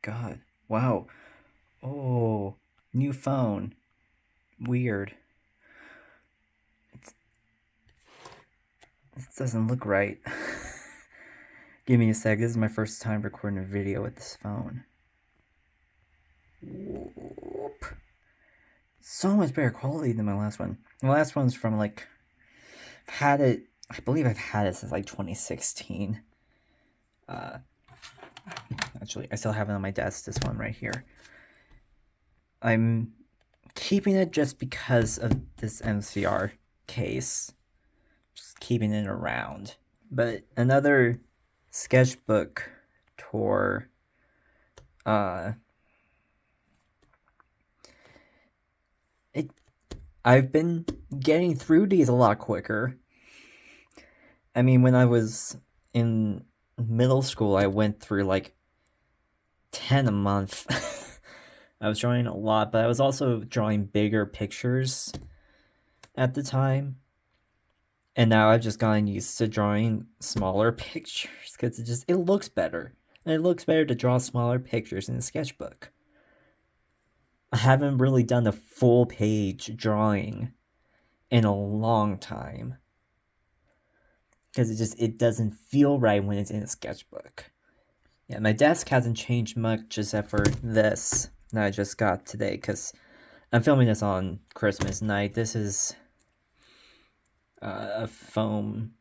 god. Wow. Oh, new phone. Weird. This doesn't look right. Give me a sec. This is my first time recording a video with this phone. Whoop. So much better quality than my last one. My last one's from like, I believe I've had it since like 2016. Actually, I still have it on my desk, this one right here. I'm keeping it just because of this MCR case. Just keeping it around. But another sketchbook tour, I've been getting through these a lot quicker. I mean, when I was in middle school, I went through like 10 a month. I was drawing a lot, but I was also drawing bigger pictures at the time. And now I've just gotten used to drawing smaller pictures because it looks better. And it looks better to draw smaller pictures in a sketchbook. I haven't really done a full page drawing in a long time. Because it doesn't feel right when it's in a sketchbook. Yeah, my desk hasn't changed much except for this that I just got today, because I'm filming this on Christmas night. This is a foam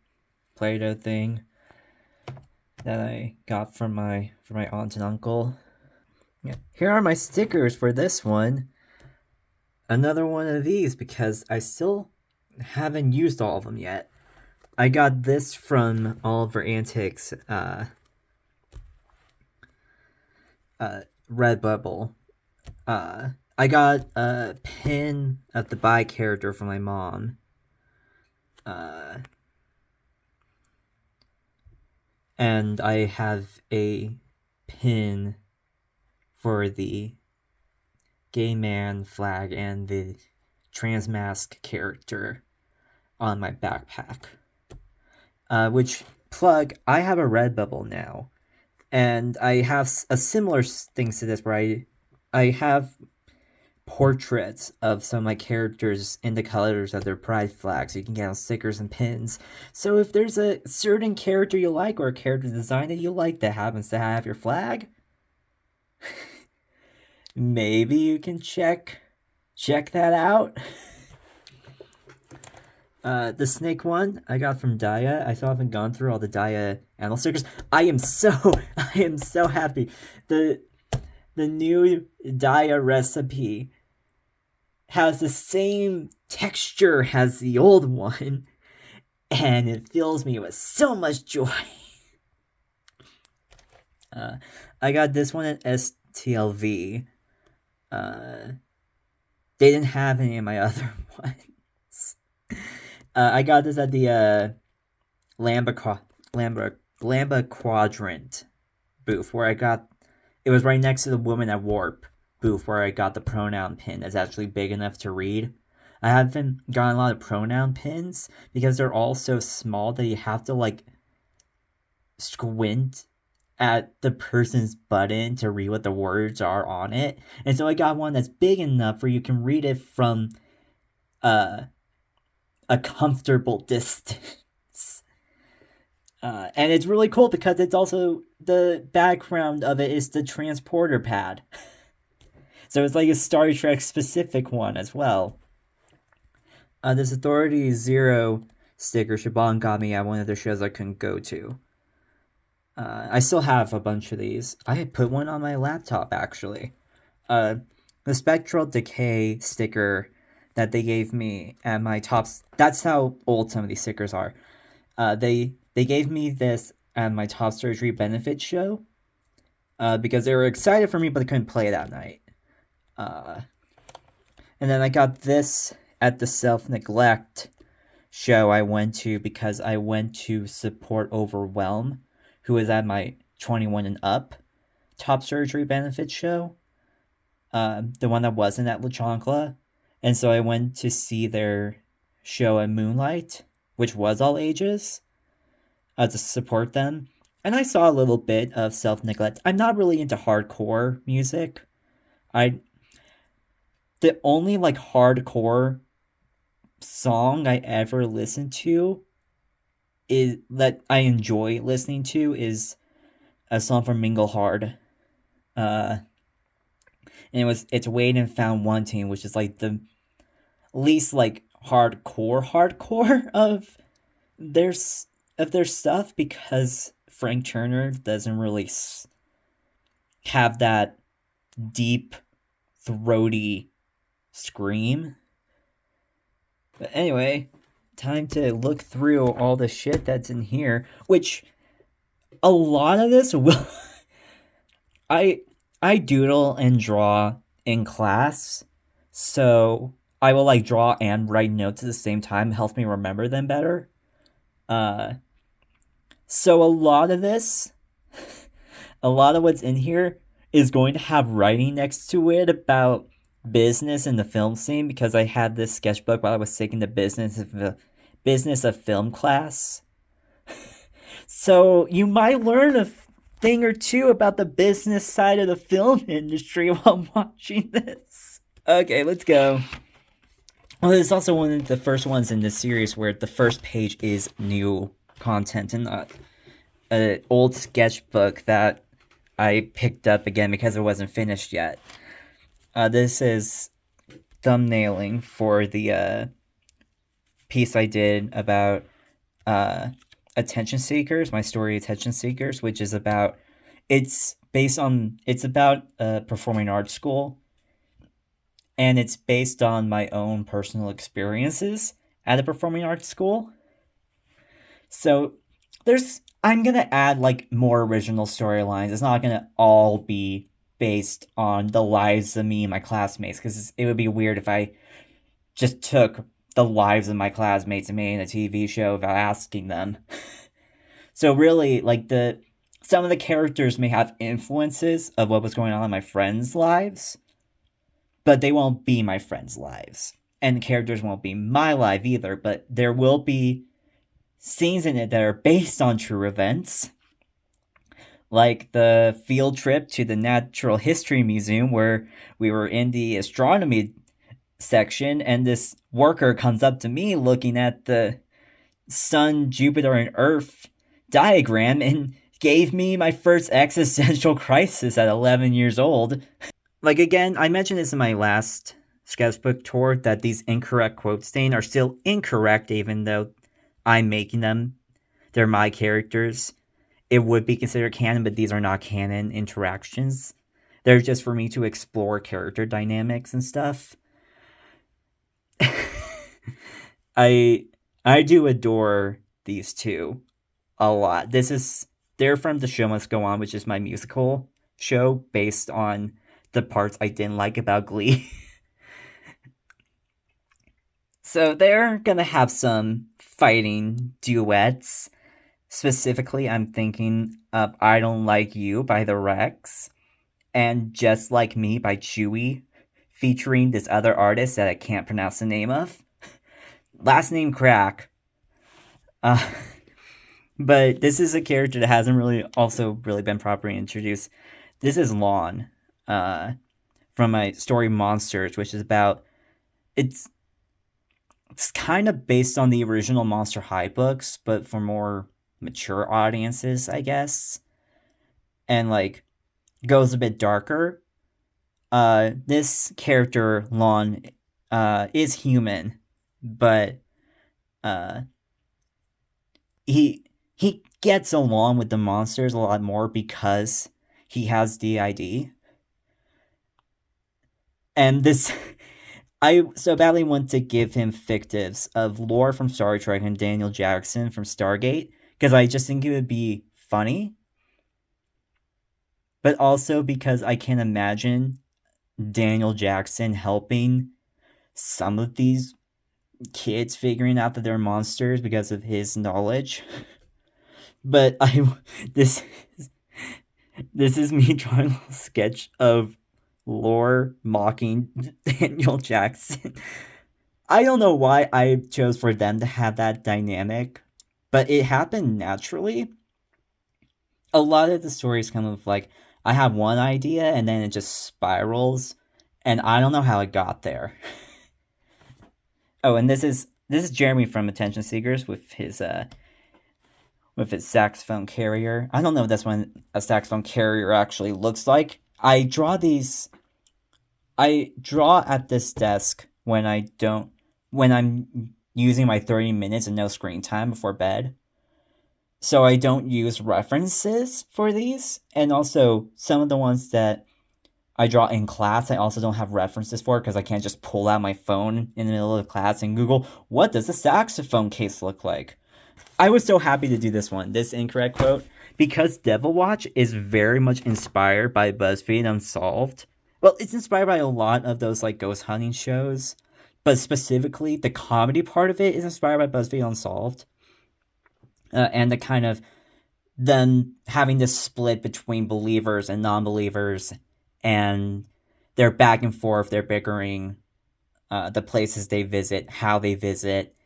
Play-Doh thing that I got from my aunt and uncle. Yeah, here are my stickers for this one. Another one of these because I still haven't used all of them yet. I got this from Oliver Antics, Redbubble. I got a pin of the Bye character from my mom. And I have a pin for the gay man flag and the trans mask character on my backpack. Which, plug, I have a Redbubble now. And I have a similar things to this where I have portraits of some of my characters in the colors of their pride flag, so you can get on stickers and pins. So if there's a certain character you like or a character design that you like that happens to have your flag, maybe you can check that out. The snake one I got from Daya. I still haven't gone through all the Daya animal stickers. I am so happy. The new Daya recipe has the same texture as the old one, and it fills me with so much joy. I got this one at STLV. They didn't have any of my other ones. I got this at the Lamba Quadrant booth, where it was right next to the Woman at Warp booth, where I got the pronoun pin that's actually big enough to read. I haven't gotten a lot of pronoun pins because they're all so small that you have to like squint at the person's button to read what the words are on it. And so I got one that's big enough where you can read it from a comfortable distance. And it's really cool because it's also, the background of it is the transporter pad. So it's like a Star Trek specific one as well. This Authority Zero sticker Shaban got me at one of the shows I couldn't go to. I still have a bunch of these. I had put one on my laptop, actually. The Spectral Decay sticker that they gave me at my tops. That's how old some of these stickers are. They gave me this at my top surgery benefit show because they were excited for me, but they couldn't play that night. And then I got this at the Self-Neglect show I went to because I went to support Overwhelm, who was at my 21 and up top surgery benefit show. The one that wasn't at La Chancla. And so I went to see their show at Moonlight, which was all ages, to support them. And I saw a little bit of Self Neglect. I'm not really into hardcore music. I The only like hardcore song I ever listened to is that I enjoy listening to is a song from Mingle Hard. Uh and it's Wait and Found Wanting, which is like the least like hardcore their of their stuff because Frank Turner doesn't really have that deep throaty scream. But anyway, time to look through all the shit that's in here, which a lot of this will I I doodle and draw in class. So I will like draw and write notes at the same time. It helps me remember them better. Uh so a lot of what's in here is going to have writing next to it about business in the film scene because I had this sketchbook while I was taking the business of film class. So you might learn a thing or two about the business side of the film industry while watching this. Okay, let's go. Well, it's also one of the first ones in this series where the first page is new content and not an old sketchbook that I picked up again because it wasn't finished yet. This is thumbnailing for the piece I did about uh, attention seekers, my story Attention Seekers, which is about it's about a performing arts school, and it's based on my own personal experiences at a performing arts school. So there's I'm gonna add like more original storylines. It's not gonna all be based on the lives of me and my classmates because it would be weird if I just took the lives of my classmates and made a TV show without asking them. So really, like the some of the characters may have influences of what was going on in my friends' lives, but they won't be my friends' lives. And the characters won't be my life either, but there will be scenes in it that are based on true events, like the field trip to the Natural History Museum where we were in the astronomy section and this worker comes up to me looking at the Sun, Jupiter, and Earth diagram and gave me my first existential crisis at 11 years old. Like, again, I mentioned this in my last sketchbook tour that these incorrect quotes stain are still incorrect, even though I'm making them. They're my characters. It would be considered canon, but these are not canon interactions. They're just for me to explore character dynamics and stuff. I I do adore these two a lot. They're from The Show Must Go On, which is my musical show based on the parts I didn't like about Glee. So they're gonna have some fighting duets. Specifically, I'm thinking of I Don't Like You by the Rex and Just Like Me by Chewy, featuring this other artist that I can't pronounce the name of. Last name Crack. Uh, but this is a character that hasn't really been properly introduced. This is Lon, uh, from my story Monsters, which is about it's it's kind of based on the original Monster High books, but for more mature audiences, I guess, and like goes a bit darker. This character Lon is human, but uh, he gets along with the monsters a lot more because he has DID. And this I so badly want to give him fictives of lore from Star Trek and Daniel Jackson from Stargate because I just think it would be funny, but also because I can imagine Daniel Jackson helping some of these kids figuring out that they're monsters because of his knowledge. But I this this is me drawing a sketch of lore mocking Daniel Jackson. I don't know why I chose for them to have that dynamic, but it happened naturally. a lot of the stories kind of like I have one idea and then it just spirals, and I don't know how it got there. Oh, and this is Jeremy from Attention Seekers with his saxophone carrier. I don't know if that's what a saxophone carrier actually looks like. I draw at this desk when I'm using my 30 minutes and no screen time before bed. So I don't use references for these, and also some of the ones that I draw in class, I also don't have references for because I can't just pull out my phone in the middle of class and Google, what does a saxophone case look like? I was so happy to do this one, this incorrect quote, because Devil Watch is very much inspired by BuzzFeed Unsolved. Well, it's inspired by a lot of those like ghost hunting shows, but specifically the comedy part of it is inspired by BuzzFeed Unsolved. And the kind of them having this split between believers and non-believers, and they're back and forth, they're bickering, the places they visit, how they visit,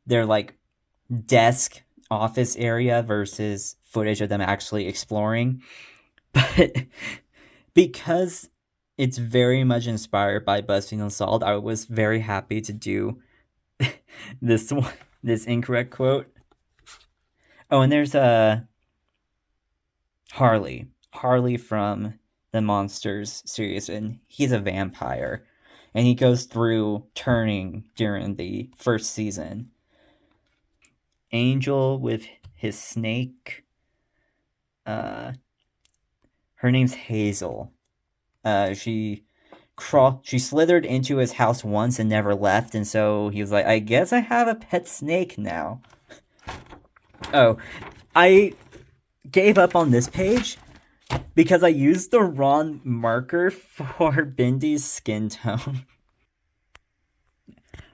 their like desk office area versus footage of them actually exploring. But because it's very much inspired by BuzzFeed Unsolved, I was very happy to do this one, this incorrect quote. Oh, and there's a Harley from the Monsters series, and he's a vampire, and he goes through turning during the first season. Angel with his snake. Her name's Hazel. She slithered into his house once and never left, and so he was like, I guess I have a pet snake now. Oh, I gave up on this page because I used the wrong marker for Bindy's skin tone.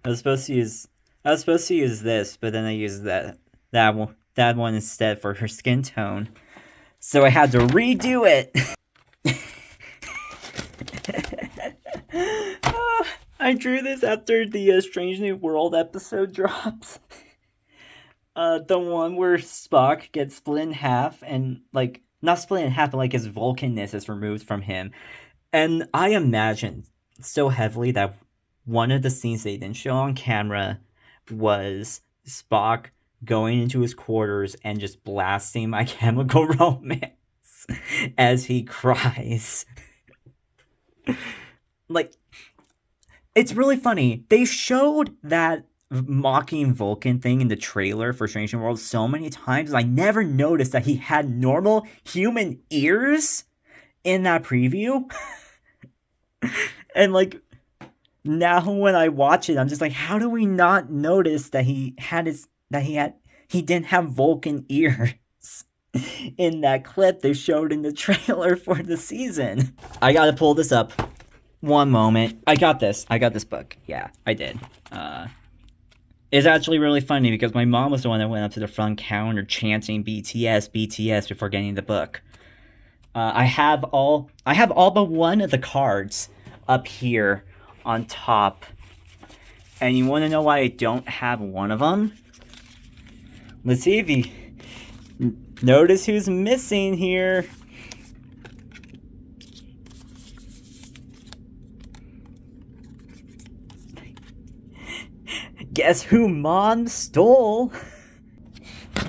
I was supposed to use this, but then I used that one instead for her skin tone. So I had to redo it. I drew this after the Strange New World episode drops. The one where Spock gets split in half and, like, not split in half, but, like, his Vulcanness is removed from him. And I imagine so heavily that one of the scenes they didn't show on camera was Spock going into his quarters and just blasting My Chemical Romance as he cries. Like, it's really funny. They showed that mocking Vulcan thing in the trailer for Strange New World so many times, I never noticed that he had normal human ears in that preview. And like now when I watch it, I'm just like, how do we not notice that he didn't have Vulcan ears in that clip they showed in the trailer for the season? I gotta pull this up. One moment. I got this book. Yeah, I did. It's actually really funny because my mom was the one that went up to the front counter chanting BTS, BTS before getting the book. I have all but one of the cards up here on top. And you want to know why I don't have one of them? Let's see if you notice who's missing here. Guess who Mom stole?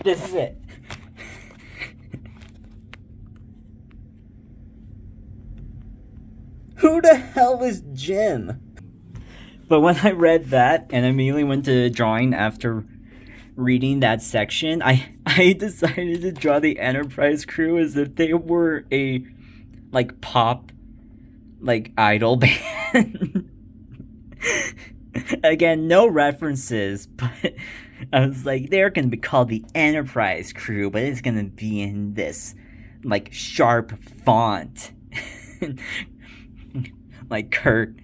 This is it. Who the hell is Jim? But when I read that and immediately went to drawing after reading that section, I decided to draw the Enterprise crew as if they were a like pop like idol band. Again, no references, but I was like, they're gonna be called the Enterprise crew, but it's gonna be in this like sharp font. Like Kirk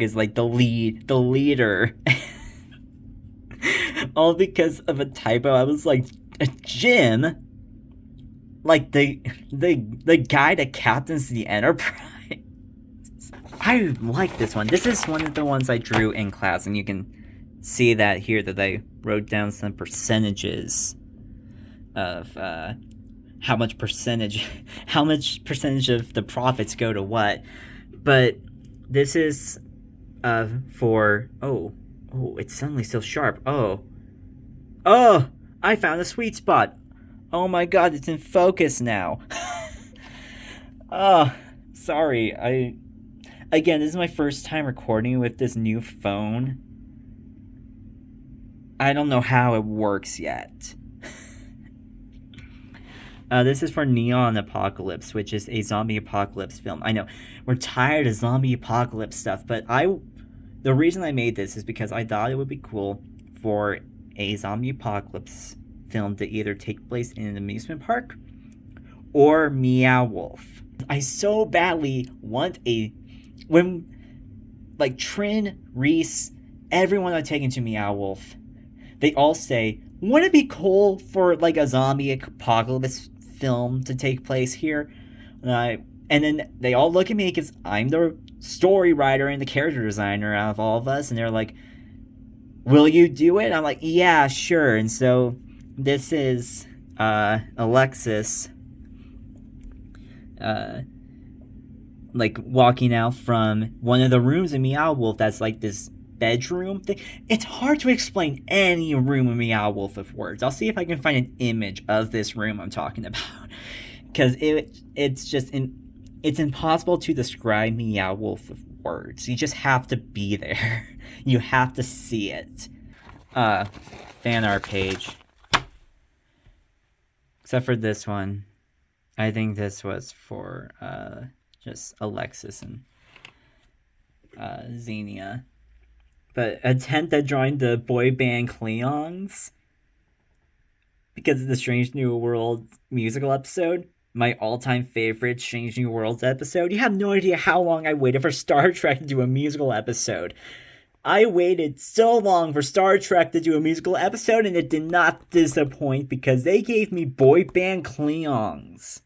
is like the leader. All because of a typo. I was like, Jim, like the guy that captains the Enterprise. I like this one. This is one of the ones I drew in class, and you can see that here that I wrote down some percentages of how much percentage how much percentage of the profits go to what. But this is for it's suddenly so sharp. Oh, I found a sweet spot. Oh my god, it's in focus now. Oh, sorry. Again, this is my first time recording with this new phone. I don't know how it works yet. This is for Neon Apocalypse, which is a zombie apocalypse film. I know we're tired of zombie apocalypse stuff, but the reason I made this is because I thought it would be cool for a zombie apocalypse film to either take place in an amusement park or Meow Wolf. I so badly want when like Trin, Reese, everyone I've taken to Meow Wolf, they all say, wouldn't it be cool for like a zombie apocalypse film to take place here? And then they all look at me because I'm the story writer and the character designer out of all of us, and they're like, will you do it? And I'm like, yeah, sure. And so this is Alexis like walking out from one of the rooms in Meow Wolf that's like this bedroom thing. It's hard to explain any room in Meow Wolf with words. I'll see if I can find an image of this room I'm talking about, because it's impossible to describe Meow Wolf with words. You just have to be there. You have to see it. Fan art page. Except for this one. I think this was for just Alexis and Xenia. But attempt at drawing the boy band Cleons because of the Strange New World musical episode. My all-time favorite Strange New Worlds episode. You have no idea how long I waited for Star Trek to do a musical episode. I waited so long for Star Trek to do a musical episode, and it did not disappoint because they gave me boy band Cleons.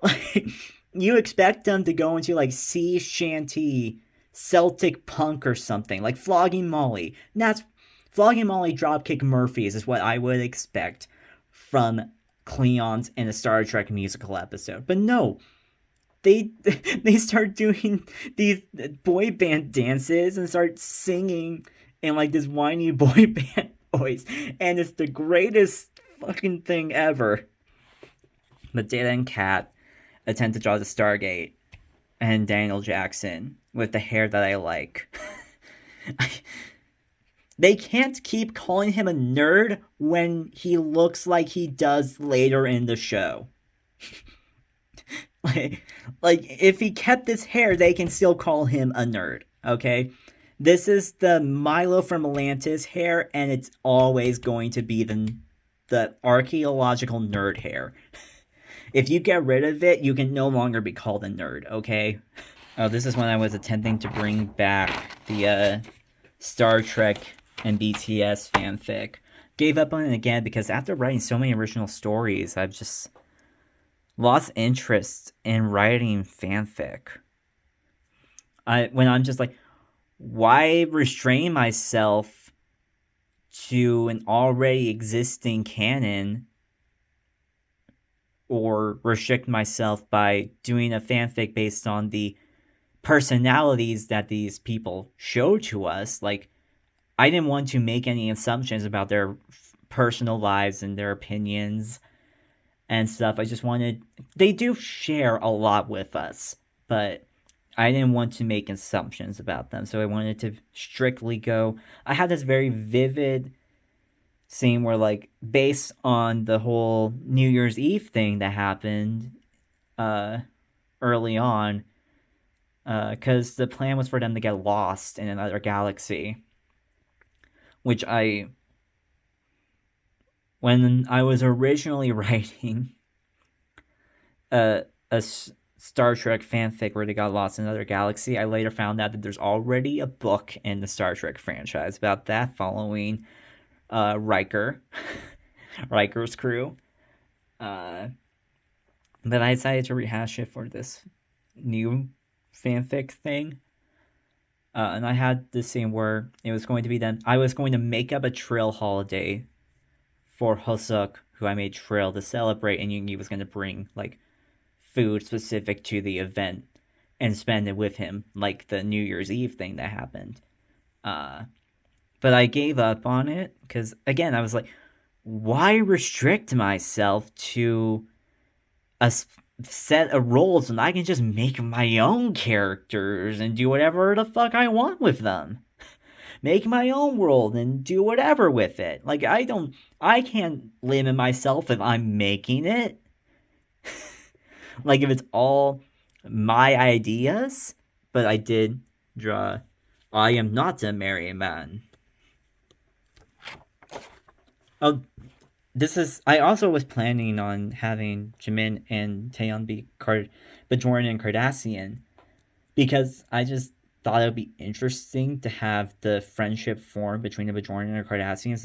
Like, you expect them to go into like sea shanty, Celtic punk or something, like Flogging Molly. And that's Flogging Molly Dropkick Murphys is what I would expect from Cleons in a Star Trek musical episode. But no, they start doing these boy band dances and start singing in like this whiny boy band voice, and it's the greatest fucking thing ever. But Data and Kat attempt to draw the Stargate and Daniel Jackson with the hair that I like. They can't keep calling him a nerd when he looks like he does later in the show. like if he kept this hair, they can still call him a nerd, okay? This is the Milo from Atlantis hair, and it's always going to be the archaeological nerd hair. If you get rid of it, you can no longer be called a nerd, okay? Oh, this is when I was attempting to bring back the Star Trek and BTS fanfic. Gave up on it again because after writing so many original stories, I've just lost interest in writing fanfic. When I'm just like, why restrain myself to an already existing canon or restrict myself by doing a fanfic based on the personalities that these people show to us? Like, I didn't want to make any assumptions about their personal lives and their opinions and stuff. I just wanted... They do share a lot with us, but I didn't want to make assumptions about them, so I wanted to strictly go... I had this very vivid scene where, like, based on the whole New Year's Eve thing that happened early on, because the plan was for them to get lost in another galaxy, which when I was originally writing a Star Trek fanfic where they got lost in another galaxy, I later found out that there's already a book in the Star Trek franchise about that following Riker's crew. But I decided to rehash it for this new fanfic thing. And I had this scene where it was going to be then I was going to make up a Trill holiday for Hosuk, who I made Trail to celebrate, and Yoongi was going to bring like food specific to the event and spend it with him, like the New Year's Eve thing that happened. But I gave up on it because, again, I was like, why restrict myself to a set of roles when I can just make my own characters and do whatever the fuck I want with them? Make my own world and do whatever with it. Like, I can't limit myself if I'm making it. Like, if it's all my ideas. But I did draw I Am Not a Merry Man. Oh, I also was planning on having Jimin and Taeyeon be Bajoran and Cardassian, because I just thought it would be interesting to have the friendship form between the Bajoran and the Cardassians.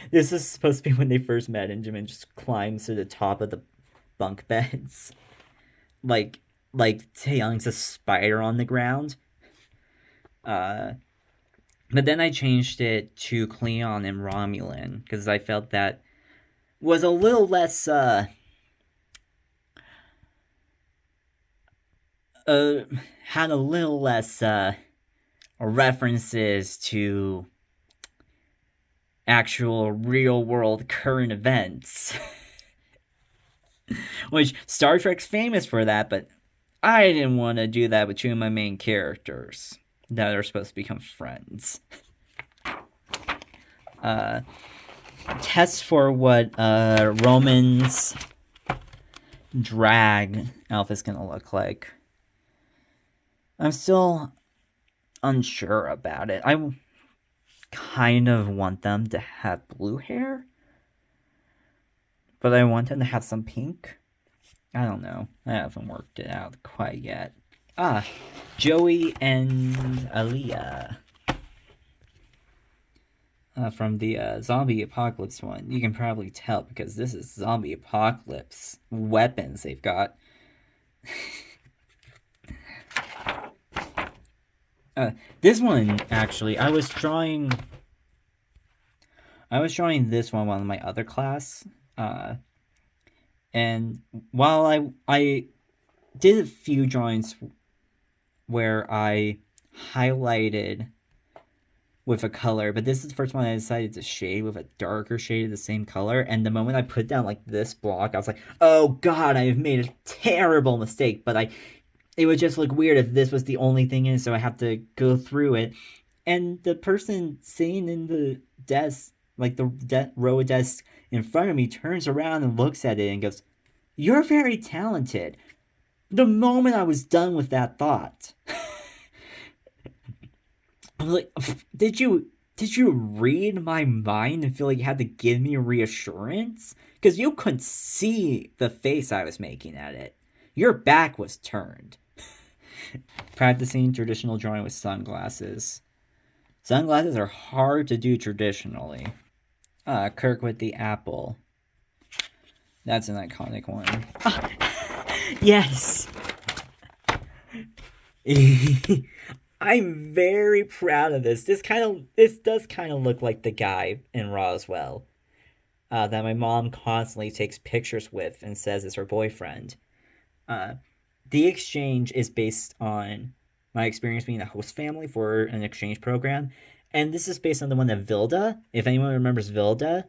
This is supposed to be when they first met, and Jimin just climbs to the top of the bunk beds, like Taeyeon's a spider on the ground. But then I changed it to Cleon and Romulan because I felt that was a little less had a little less references to actual real world current events. Which Star Trek's famous for that, but I didn't want to do that with two of my main characters that are supposed to become friends. Tests for what Roman's drag outfit's gonna look like. I'm still unsure about it. I kind of want them to have blue hair, but I want them to have some pink. I don't know. I haven't worked it out quite yet. Joey and Aaliyah. From the zombie apocalypse one. You can probably tell because this is zombie apocalypse weapons they've got. This one, actually, I was drawing this one in my other class. And while I did a few drawings where I highlighted with a color, but this is the first one I decided to shade with a darker shade of the same color. And the moment I put down like this block, I was like, oh god, I have made a terrible mistake. But it would just look weird if this was the only thing in it, so I have to go through it. And the person sitting in the desk, like the row of desks in front of me, turns around and looks at it and goes, "You're very talented." The moment I was done with that thought, I was like, did you read my mind and feel like you had to give me reassurance? Because you couldn't see the face I was making at it. Your back was turned. Practicing traditional drawing with sunglasses. Sunglasses are hard to do traditionally. Kirk with the apple. That's an iconic one. Yes! I'm very proud of this. This does kind of look like the guy in Roswell that my mom constantly takes pictures with and says is her boyfriend. The exchange is based on my experience being a host family for an exchange program, and this is based on the one that Vilda. If anyone remembers Vilda,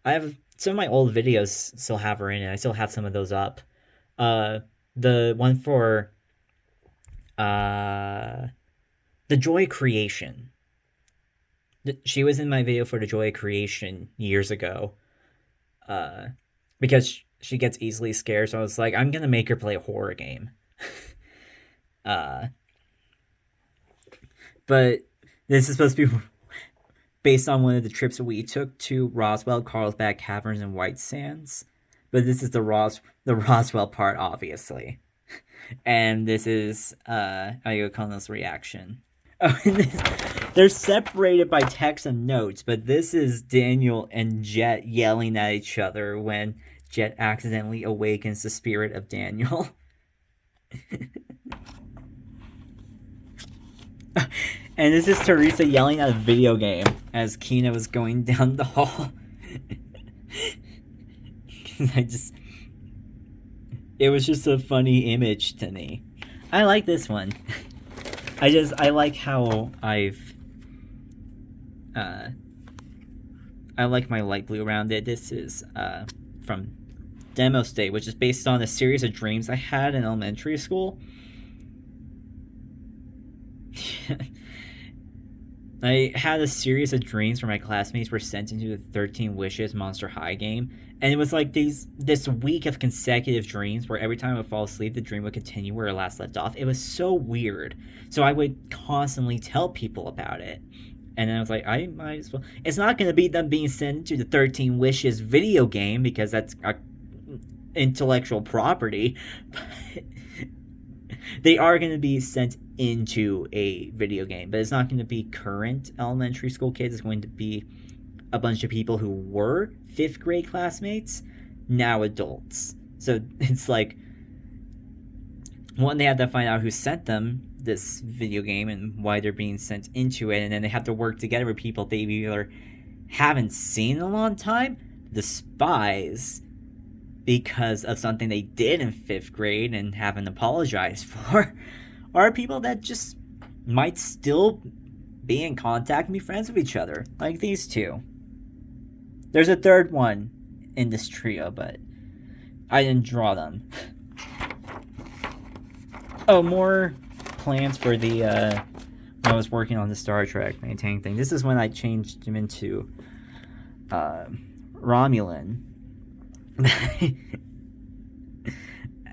I have some of my old videos still have her in it. I still have some of those up. The one for the Joy Creation. She was in my video for the Joy Creation years ago. Because she gets easily scared, so I was like, I'm gonna make her play a horror game. But this is supposed to be based on one of the trips we took to Roswell, Carlsbad Caverns, and White Sands. But this is the Roswell part, obviously. And this is Ayo Kono's reaction. Oh, they're separated by text and notes, but this is Daniel and Jet yelling at each other when Jet accidentally awakens the spirit of Daniel. And this is Teresa yelling at a video game as Kina was going down the hall. It was just a funny image to me. I like this one. I like how I like my light blue around it. This is from Demo State, which is based on a series of dreams I had in elementary school. I had a series of dreams where my classmates were sent into the 13 Wishes Monster High game, and it was like this week of consecutive dreams where every time I would fall asleep, the dream would continue where it last left off. It was so weird. So I would constantly tell people about it. And then I was like, I might as well. It's not going to be them being sent to the 13 Wishes video game because that's intellectual property. They are going to be sent into a video game, but it's not going to be current elementary school kids. It's going to be a bunch of people who were 5th grade classmates, now adults. So it's like, one, they have to find out who sent them this video game and why they're being sent into it, and then they have to work together with people they either haven't seen in a long time, the spies, because of something they did in 5th grade and haven't apologized for, are people that just might still be in contact and be friends with each other, like these two. There's a third one in this trio, but I didn't draw them. Oh, more plans for the when I was working on the Star Trek maintaining thing. This is when I changed him into Romulan.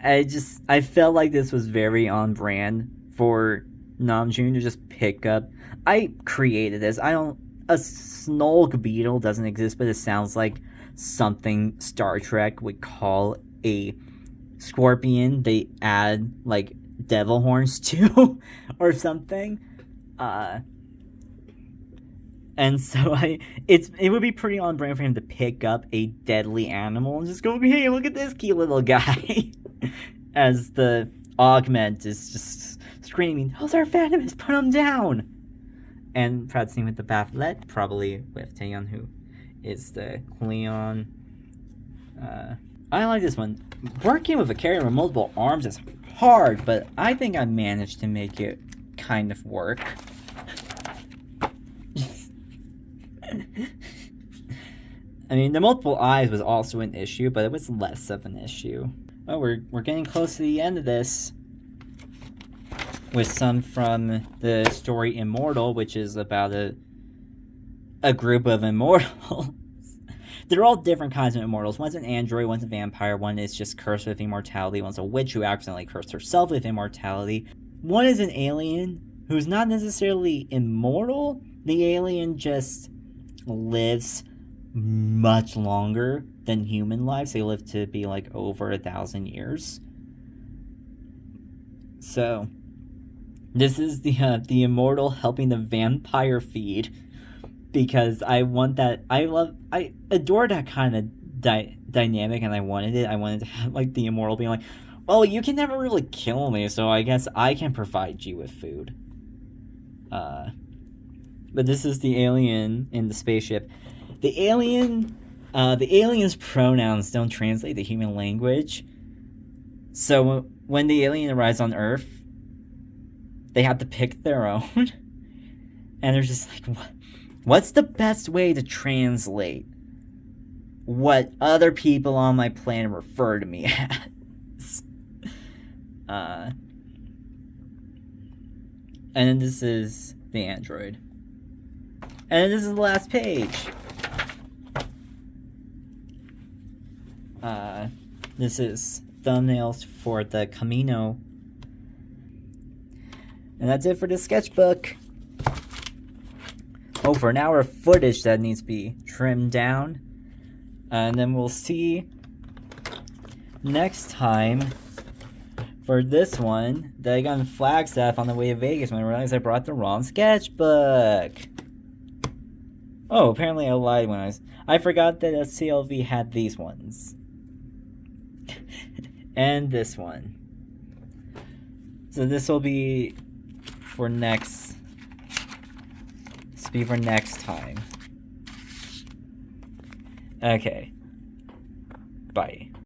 I felt like this was very on brand for Namjoon to just pick up. I created this. A Snog beetle doesn't exist, but it sounds like something Star Trek would call a scorpion they add like devil horns to or something. And so it would be pretty on brand for him to pick up a deadly animal and just go, hey, look at this cute little guy. As the augment is just screaming, those are venomous, put them down. And practicing with the Bafflet, probably with Taeyeon, who is the Cleon. I like this one. Working with a character with multiple arms is hard, but I think I managed to make it kind of work. I mean, the multiple eyes was also an issue, but it was less of an issue. Oh, we're getting close to the end of this. With some from the story Immortal, which is about a group of immortals. They're all different kinds of immortals. One's an android, one's a vampire, one is just cursed with immortality, one's a witch who accidentally cursed herself with immortality. One is an alien who's not necessarily immortal. The alien just lives much longer than human lives. They live to be like over 1,000 years. So this is the immortal helping the vampire feed, because I want that. I adore that kind of dynamic, and I wanted it. I wanted to have like the immortal being like, well, you can never really kill me, so I guess I can provide you with food. But this is the alien in the spaceship. The alien's pronouns don't translate to human language. So when the alien arrives on Earth, they have to pick their own. And they're just like, what's the best way to translate what other people on my planet refer to me as? And then this is the android. And then this is the last page. This is thumbnails for the Camino. And that's it for the sketchbook. Oh, for an hour of footage that needs to be trimmed down. And then we'll see next time for this one that I got in Flagstaff on the way to Vegas when I realized I brought the wrong sketchbook. Oh, apparently I lied when I forgot that CLV had these ones. And this one. So this will be for next time. Okay. Bye.